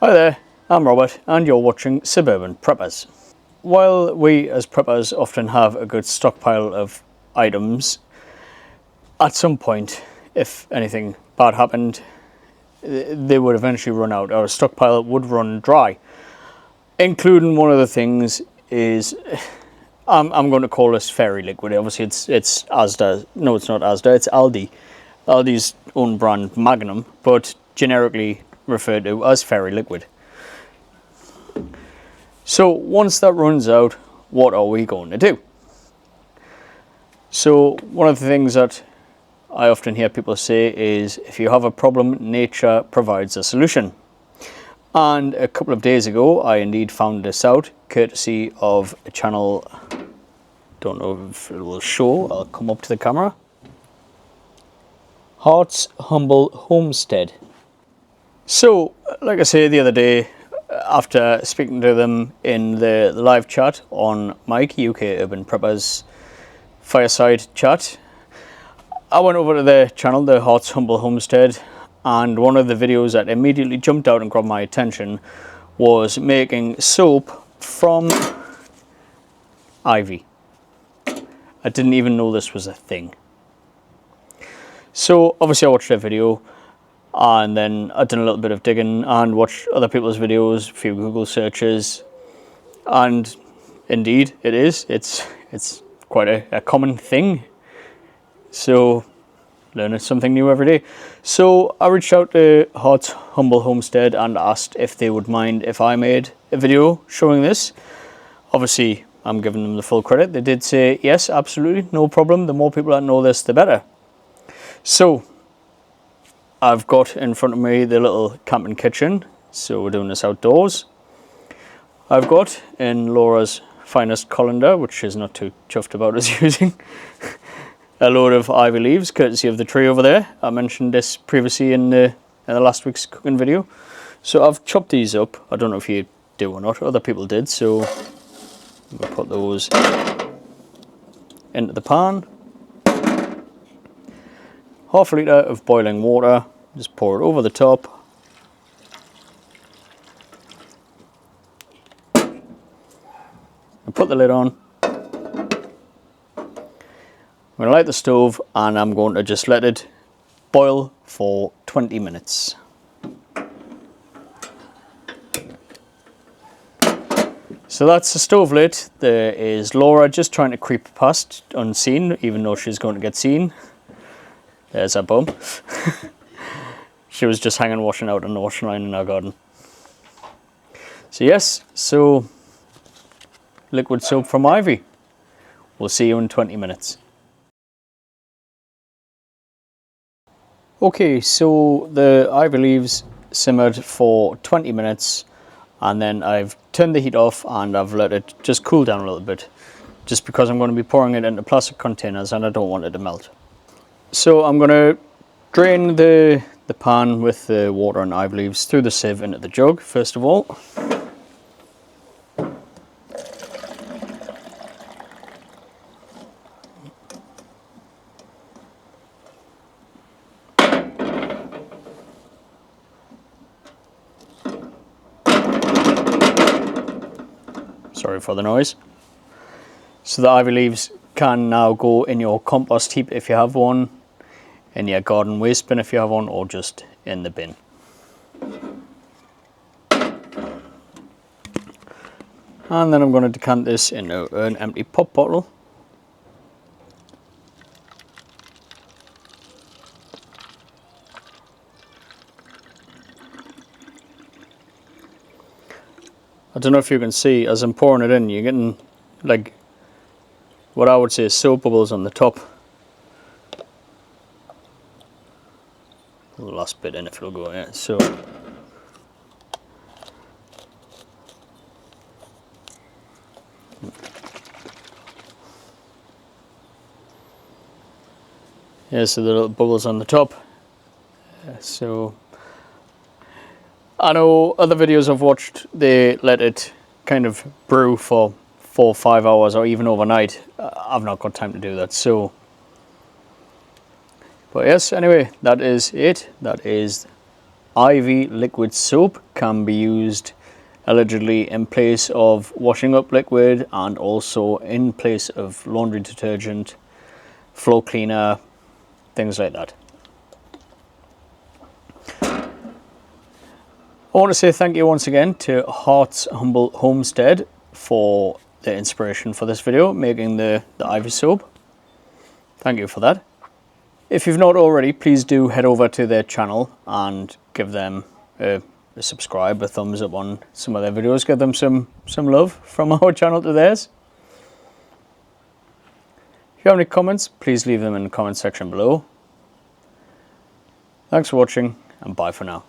Hi there, I'm Robert and you're watching Suburban Preppers. While we as preppers often have a good stockpile of items, at some point, if anything bad happened, they would eventually run out. Our stockpile would run dry. Including one of the things is, I'm going to call this fairy liquid. Obviously it's Asda, no it's not Asda, it's Aldi. Aldi's own brand Magnum, but generically referred to as fairy liquid. So once that runs out, what are we going to do? So one of the things that I often hear people say is, if you have a problem, nature provides a solution. And a couple of days ago I indeed found this out, courtesy of a channel, don't know if it will show, I'll come up to the camera, Homestead. So, like I say the other day, after speaking to them in the live chat on Mike, UK Urban Preppers Fireside Chat, I went over to their channel, the Homestead, and one of the videos that immediately jumped out and grabbed my attention was making soap from ivy. I didn't even know this was a thing. So obviously I watched their video, and then I did a little bit of digging and watched other people's videos, a few Google searches, and indeed it is. It's quite a common thing. So learning something new every day. So I reached out to Homestead and asked if they would mind if I made a video showing this. Obviously I'm giving them the full credit. They did say yes, absolutely, no problem. The more people that know this, the better. So I've got in front of me the little camping kitchen, so we're doing this outdoors. I've got in Laura's finest colander, which she's not too chuffed about us using, a load of ivy leaves, courtesy of the tree over there. I mentioned this previously in the last week's cooking video. So I've chopped these up. I don't know if you do or not, other people did, so we'll put those into the pan. Half a litre of boiling water, just pour it over the top. And put the lid on. I'm going to light the stove and I'm going to just let it boil for 20 minutes. So that's the stove lit. There is Laura just trying to creep past unseen, even though she's going to get seen. There's her bum. She was just hanging washing out on the washing line in our garden. So yes, so liquid soap from ivy. We'll see you in 20 minutes. Okay, so the ivy leaves simmered for 20 minutes and then I've turned the heat off and I've let it just cool down a little bit, just because I'm going to be pouring it into plastic containers and I don't want it to melt. So I'm going to drain the pan with the water and ivy leaves through the sieve into the jug first of all. Sorry for the noise. So the ivy leaves can now go in your compost heap if you have one, in your garden waste bin if you have one, or just in the bin. And then I'm going to decant this into an empty pop bottle. I don't know if you can see, as I'm pouring it in, you're getting like what I would say is soap bubbles on the top. The last bit in if it'll go in. So yeah, so the little bubbles on the top. So I know other videos I've watched, they let it kind of brew for 4 or 5 hours or even overnight. I've not got time to do that, so but yes, anyway, that is it. That is Ivy liquid soap can be used allegedly in place of washing up liquid and also in place of laundry detergent, floor cleaner, things like that. I want to say thank you once again to Heart's Humble Homestead for the inspiration for this video, making the Ivy soap. Thank you for that. If you've not already, please do head over to their channel and give them a subscribe, a thumbs up on some of their videos. Give them some love from our channel to theirs. If you have any comments, please leave them in the comment section below. Thanks for watching, and bye for now.